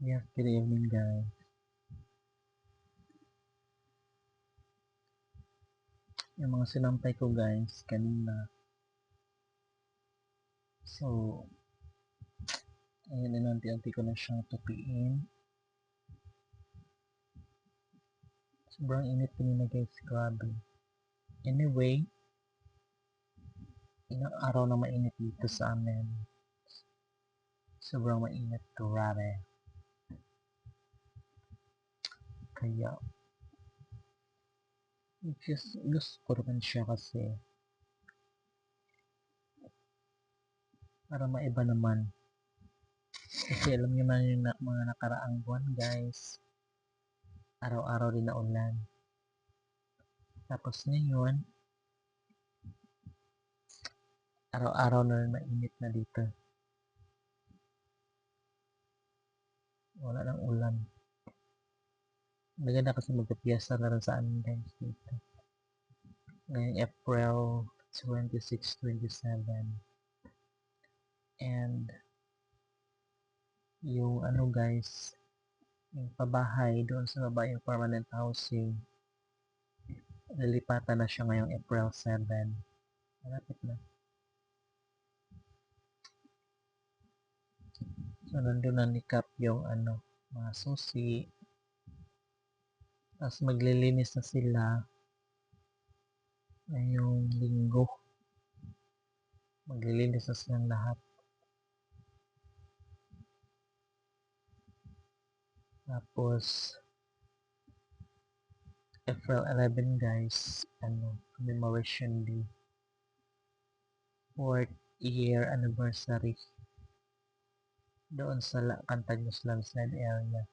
Yes, good evening guys. Yung mga sinampay ko guys kanina. So, ayun na unti-unti ko na siyang tupiin. Sobrang init kanina guys, grabe. Anyway, ilang araw na mainit dito sa amin. Sobrang mainit, grabe. Kaya, just gusto ko naman siya kasi para maiba naman. Kasi alam niyo man yung mga nakaraang buwan guys, araw-araw din na ulan. Tapos ngayon, araw-araw na rin mainit na dito. Wala nang ulan. Maganda kasi magpapiyesta na rin sa amin guys dito. Ngayong April 26, 27. And yung ano guys, yung pabahay doon sa baba yung permanent housing, nalipatan na siya ngayong April 7. Malapit na. So nandun na nikap yung ano, mga susi. Tapos maglilinis na sila ngayong linggo. Maglilinis na silang lahat. Tapos April 11 guys, ano, commemoration day. 4th year anniversary doon sa Cantagnos landslide area.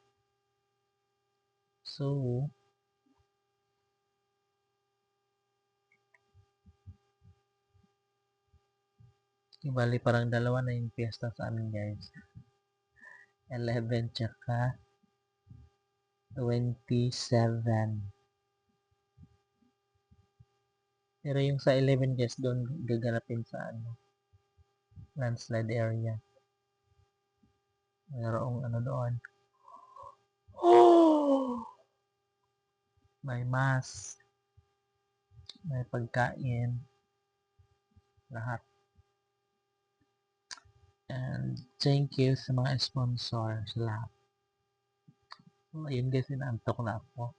So, bali parang dalawa na yung piyesta sa amin guys. 11 tsaka 27. Pero yung sa 11 guys, doon gaganapin sa ano, landslide area. Mayroong ano doon. Oh! May mass, may pagkain, lahat. And thank you sa mga sponsor sa lahat. So, ayun guys, inaantok na ako.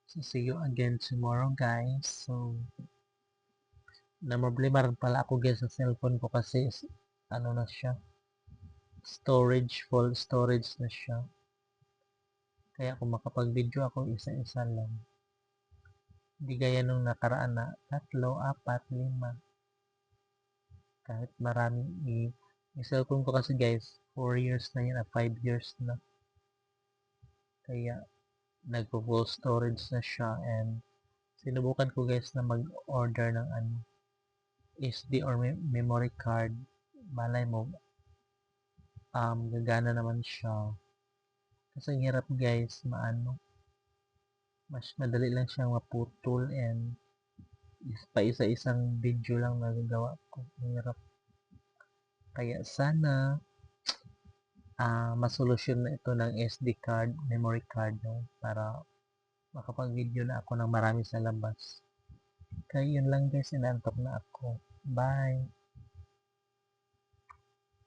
So, see you again tomorrow guys. So, na-problema rin pala ako guys sa cellphone ko kasi ano na siya, storage, full storage na siya. Kaya kung makapag-video ako, isa-isa lang. Hindi gaya nung nakaraan na 3, 4, 5. Kahit marami yung cellphone ko kasi guys, 4 years na yun, 5 years na. Kaya nagpo-full storage na siya and sinubukan ko guys na mag-order ng ano, SD or memory card. Malay mo, gagana naman siya. Kasi ang hirap guys, mas madali lang siyang maputol and pa isa-isang video lang nagagawa ko. Hirap. Kaya sana masolusyon na ito ng SD card, memory card, no? Para makapag-video na ako ng marami sa labas. Kaya yun lang guys, inantok na ako. Bye!